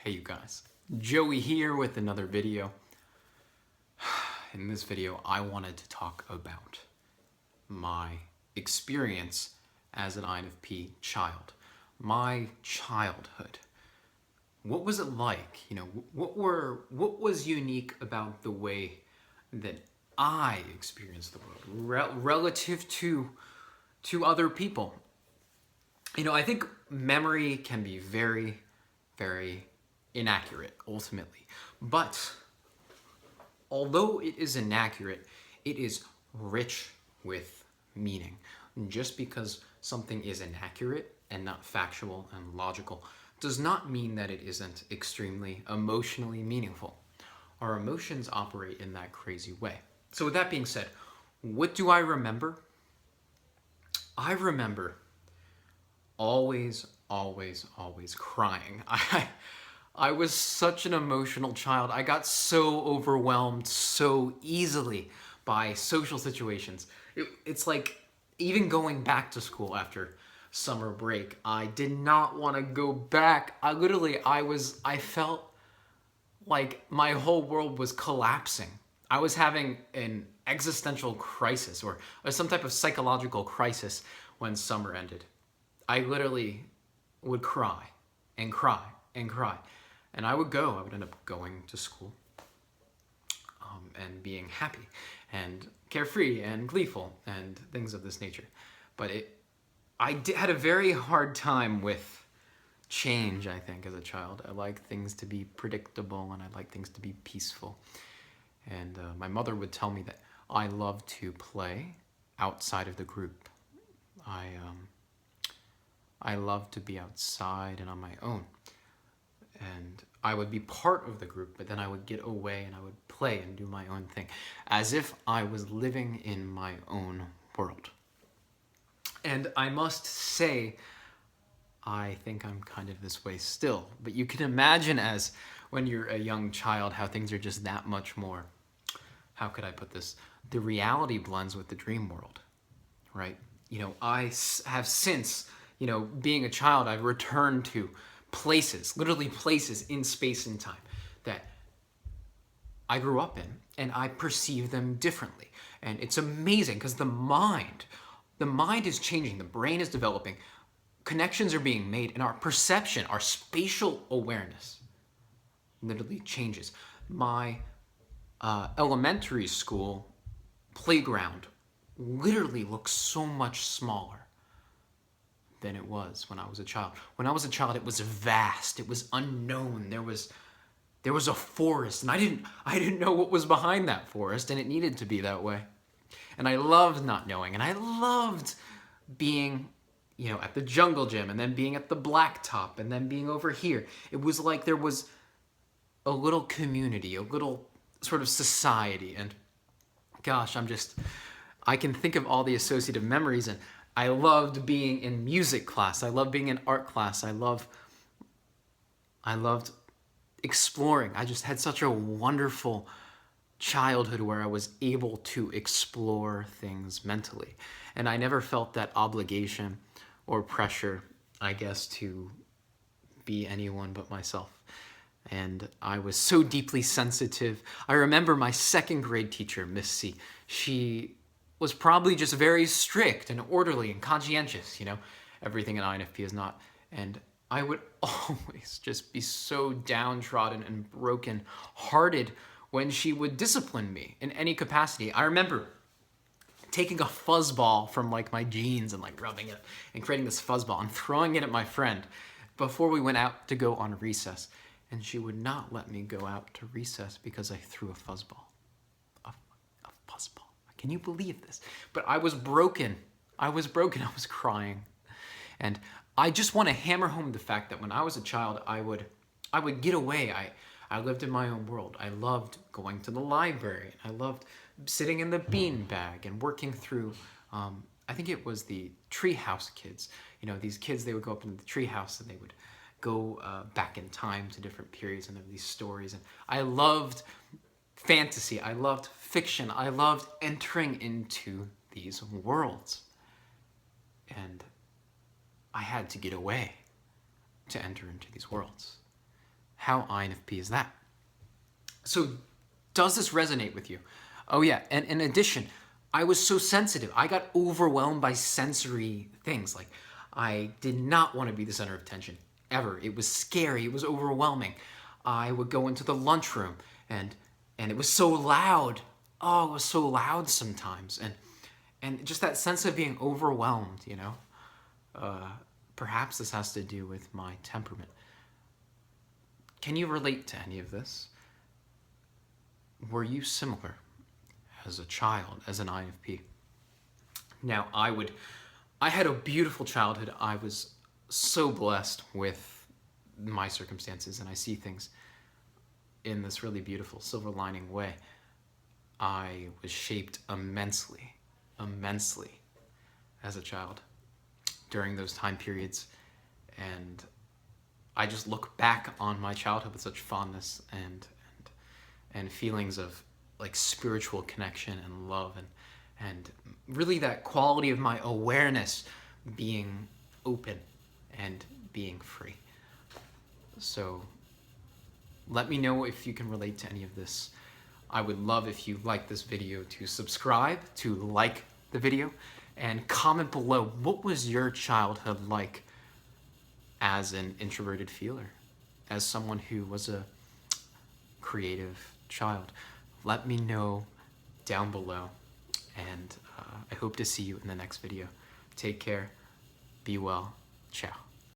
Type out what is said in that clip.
Hey you guys, Joey here with another video. In this video, I wanted to talk about my experience as an INFP child. My childhood. What was it like? What was unique about the way that I experienced the world relative to other people? I think memory can be very, very inaccurate ultimately. But although it is inaccurate, it is rich with meaning. Just because something is inaccurate and not factual and logical does not mean that it isn't extremely emotionally meaningful. Our emotions operate in that crazy way. So with that being said, what do I remember? I remember always crying. I was such an emotional child. I got so overwhelmed so easily by social situations. It's like even going back to school after summer break, I did not want to go back. I felt like my whole world was collapsing. I was having an existential crisis or some type of psychological crisis when summer ended. I literally would cry and cry and cry. And I would end up going to school and being happy and carefree and gleeful and things of this nature. But had a very hard time with change, I think, as a child. I like things to be predictable and I like things to be peaceful. And my mother would tell me that I love to play outside of the group. I love to be outside and on my own. And I would be part of the group, but then I would get away and I would play and do my own thing, as if I was living in my own world. And I must say, I think I'm kind of this way still, but you can imagine as when you're a young child how things are just that much more, how could I put this? The reality blends with the dream world, right? I have since, being a child, I've returned to places, literally places in space and time that I grew up in, and I perceive them differently. And it's amazing because the mind is changing, the brain is developing, connections are being made, and our perception, our spatial awareness literally changes. My elementary school playground literally looks so much smaller than it was when I was a child. When I was a child, it was vast. It was unknown. There was a forest, and I didn't know what was behind that forest, and it needed to be that way. And I loved not knowing, and I loved being, at the jungle gym, and then being at the blacktop, and then being over here. It was like there was a little community, a little sort of society, and gosh, I can think of all the associative memories, and I loved being in music class. I loved being in art class. I loved exploring. I just had such a wonderful childhood where I was able to explore things mentally. And I never felt that obligation or pressure, I guess, to be anyone but myself. And I was so deeply sensitive. I remember my second grade teacher, Miss C. She was probably just very strict and orderly and conscientious, everything an INFP is not. And I would always just be so downtrodden and broken-hearted when she would discipline me in any capacity. I remember taking a fuzzball from my jeans and rubbing it and creating this fuzzball and throwing it at my friend before we went out to go on recess. And she would not let me go out to recess because I threw a fuzzball. A fuzzball. Can you believe this? But I was broken. I was crying. And I just want to hammer home the fact that when I was a child, I would get away. I lived in my own world. I loved going to the library. I loved sitting in the beanbag and working through, I think it was the treehouse kids. These kids, they would go up into the treehouse and they would go back in time to different periods, and there were these stories. And I loved fantasy. I loved fiction. I loved entering into these worlds. And I had to get away to enter into these worlds. How INFP is that? So does this resonate with you? Oh yeah, and in addition, I was so sensitive. I got overwhelmed by sensory things. Like, I did not want to be the center of attention, ever. It was scary, it was overwhelming. I would go into the lunchroom and it was so loud. Oh, it was so loud sometimes. And just that sense of being overwhelmed, you know? Perhaps this has to do with my temperament. Can you relate to any of this? Were you similar as a child, as an INFP? Now, I had a beautiful childhood. I was so blessed with my circumstances, and I see things in this really beautiful silver lining way. I was shaped immensely, immensely as a child during those time periods, and I just look back on my childhood with such fondness and feelings of like spiritual connection and love and really that quality of my awareness being open and being free. So let me know if you can relate to any of this. I would love if you like this video to subscribe, to like the video, and comment below, what was your childhood like as an introverted feeler, as someone who was a creative child? Let me know down below, and I hope to see you in the next video. Take care, be well, ciao.